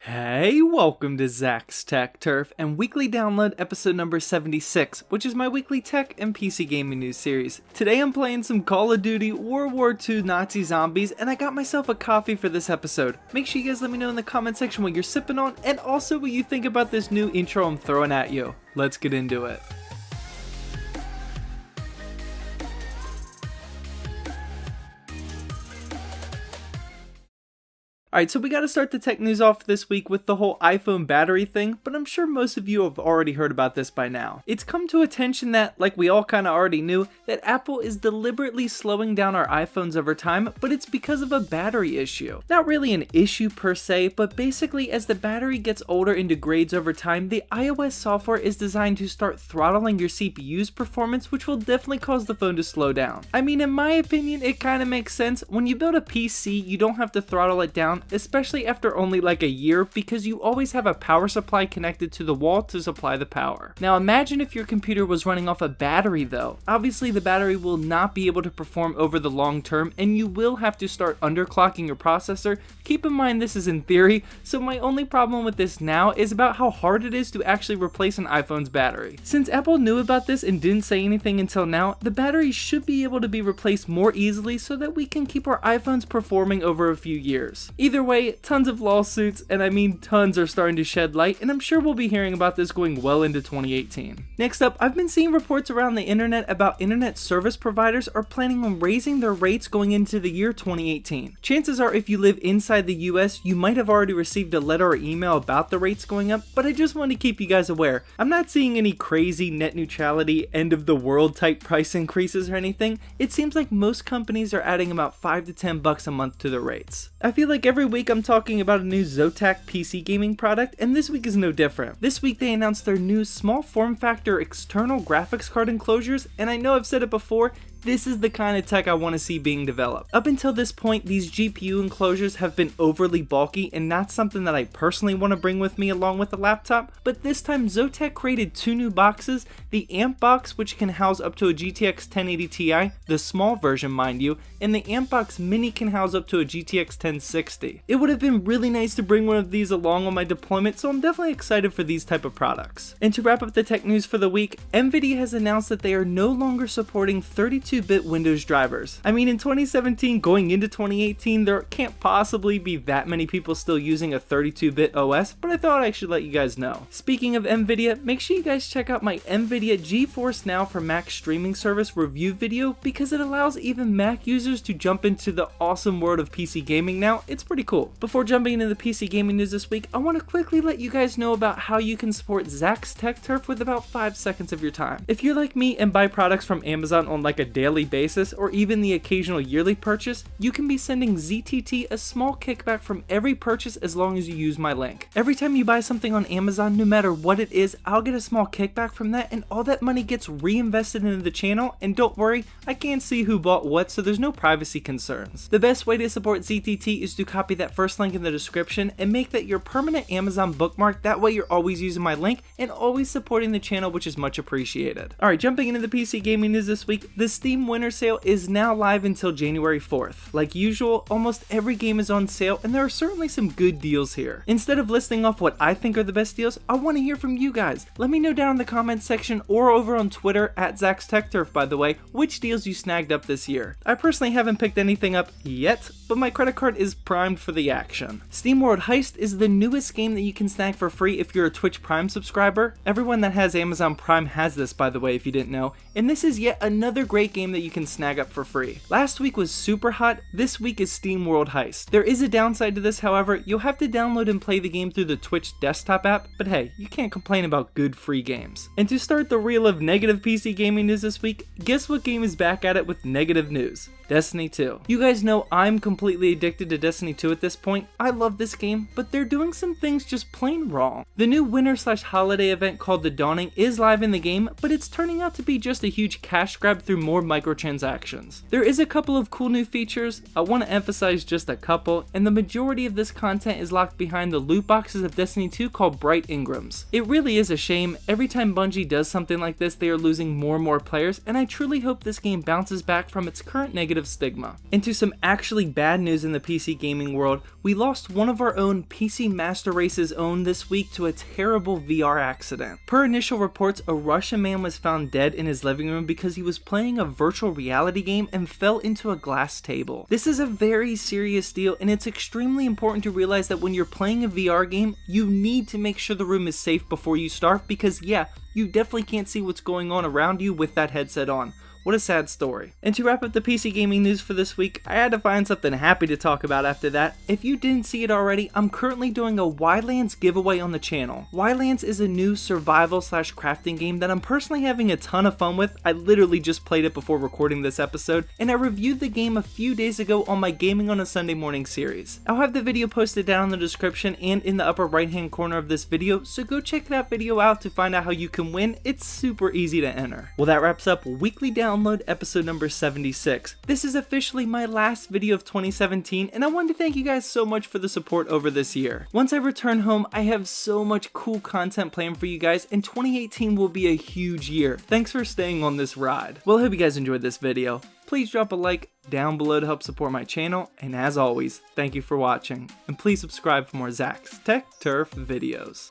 Hey, welcome to Zach's Tech Turf and weekly download episode number 76, which is my weekly tech and PC gaming news series. Today I'm playing some Call of Duty World War II Nazi Zombies, and I got myself a coffee for this episode. Make sure you guys let me know in the comment section what you're sipping on, and also what you think about this new intro I'm throwing at you. Let's get into it. Alright, so we gotta start the tech news off this week with the whole iPhone battery thing, but I'm sure most of you have already heard about this by now. It's come to attention that, like we all kinda already knew, that Apple is deliberately slowing down our iPhones over time, but it's because of a battery issue. Not really an issue per se, but basically as the battery gets older and degrades over time, the iOS software is designed to start throttling your CPU's performance, which will definitely cause the phone to slow down. I mean, in my opinion, it kinda makes sense. When you build a PC, you don't have to throttle it down, especially after only like a year, because you always have a power supply connected to the wall to supply the power. Now imagine if your computer was running off a battery though. Obviously the battery will not be able to perform over the long term, and you will have to start underclocking your processor. Keep in mind this is in theory, so my only problem with this now is about how hard it is to actually replace an iPhone's battery. Since Apple knew about this and didn't say anything until now, the battery should be able to be replaced more easily so that we can keep our iPhones performing over a few years. Either way, tons of lawsuits, and I mean tons, are starting to shed light, and I'm sure we'll be hearing about this going well into 2018. Next up, I've been seeing reports around the internet about internet service providers are planning on raising their rates going into the year 2018. Chances are if you live inside the US, you might have already received a letter or email about the rates going up, but I just want to keep you guys aware. I'm not seeing any crazy net neutrality, end of the world type price increases or anything. It seems like most companies are adding about $5 to $10 a month to their rates. I feel like every week I'm talking about a new ZOTAC PC gaming product, and this week is no different. This week they announced their new small form factor external graphics card enclosures, and I know I've said it before, this is the kind of tech I want to see being developed. Up until this point, these GPU enclosures have been overly bulky and not something that I personally want to bring with me along with the laptop, but this time ZOTAC created two new boxes, the AMP box, which can house up to a GTX 1080 Ti, the small version mind you, and the AMP box mini can house up to a GTX 1060. It would have been really nice to bring one of these along on my deployment, so I'm definitely excited for these type of products. And to wrap up the tech news for the week, Nvidia has announced that they are no longer supporting 32-bit Windows drivers. I mean, in 2017 going into 2018, there can't possibly be that many people still using a 32-bit OS, but I thought I should let you guys know. Speaking of Nvidia, make sure you guys check out my Nvidia GeForce Now for Mac streaming service review video, because it allows even Mac users to jump into the awesome world of PC gaming now. It's pretty cool. Before jumping into the PC gaming news this week, I want to quickly let you guys know about how you can support Zach's Tech Turf with about 5 seconds of your time. If you're like me and buy products from Amazon on like a daily basis or even the occasional yearly purchase, you can be sending ZTT a small kickback from every purchase as long as you use my link. Every time you buy something on Amazon, no matter what it is, I'll get a small kickback from that, and all that money gets reinvested into the channel, and don't worry, I can't see who bought what, so there's no privacy concerns. The best way to support ZTT is to copy that first link in the description and make that your permanent Amazon bookmark. That way you're always using my link and always supporting the channel, which is much appreciated. Alright, jumping into the PC gaming news this week, the Steam Winter Sale is now live until January 4th. Like usual, almost every game is on sale, and there are certainly some good deals here. Instead of listing off what I think are the best deals, I want to hear from you guys. Let me know down in the comments section or over on Twitter at zachstechturf, by the way, which deals you snagged up this year. I personally haven't picked anything up yet, but my credit card is primed for the action. SteamWorld Heist is the newest game that you can snag for free if you're a Twitch Prime subscriber. Everyone that has Amazon Prime has this, by the way, if you didn't know, and this is yet another great game that you can snag up for free. Last week was Super Hot, this week is SteamWorld Heist. There is a downside to this, however. You'll have to download and play the game through the Twitch desktop app, but hey, you can't complain about good free games. And to start the reel of negative PC gaming news this week, guess what game is back at it with negative news? Destiny 2. You guys know I'm completely addicted to Destiny 2 at this point. I love this game, but they're doing some things just plain wrong. The new winter/holiday event called The Dawning is live in the game, but it's turning out to be just a huge cash grab through more microtransactions. There is a couple of cool new features. I want to emphasize just a couple, and the majority of this content is locked behind the loot boxes of Destiny 2 called Bright Ingrams. It really is a shame. Every time Bungie does something like this, they are losing more and more players, and I truly hope this game bounces back from its current negative of stigma. Into some actually bad news in the PC gaming world, we lost one of our own PC Master Race's own this week to a terrible VR accident. Per initial reports, a Russian man was found dead in his living room because he was playing a virtual reality game and fell into a glass table. This is a very serious deal, and it's extremely important to realize that when you're playing a VR game, you need to make sure the room is safe before you start, because yeah, you definitely can't see what's going on around you with that headset on. What a sad story. And to wrap up the PC gaming news for this week, I had to find something happy to talk about after that. If you didn't see it already, I'm currently doing a Wildlands giveaway on the channel. Wildlands is a new survival/crafting game that I'm personally having a ton of fun with. I literally just played it before recording this episode, and I reviewed the game a few days ago on my Gaming on a Sunday Morning series. I'll have the video posted down in the description and in the upper right hand corner of this video, so go check that video out to find out how you can win. It's super easy to enter. Well, that wraps up weekly download episode number 76. This is officially my last video of 2017, and I wanted to thank you guys so much for the support over this year. Once I return home, I have so much cool content planned for you guys, and 2018 will be a huge year. Thanks for staying on this ride. Well, I hope you guys enjoyed this video. Please drop a like down below to help support my channel, and as always, thank you for watching, and please subscribe for more Zach's Tech Turf videos.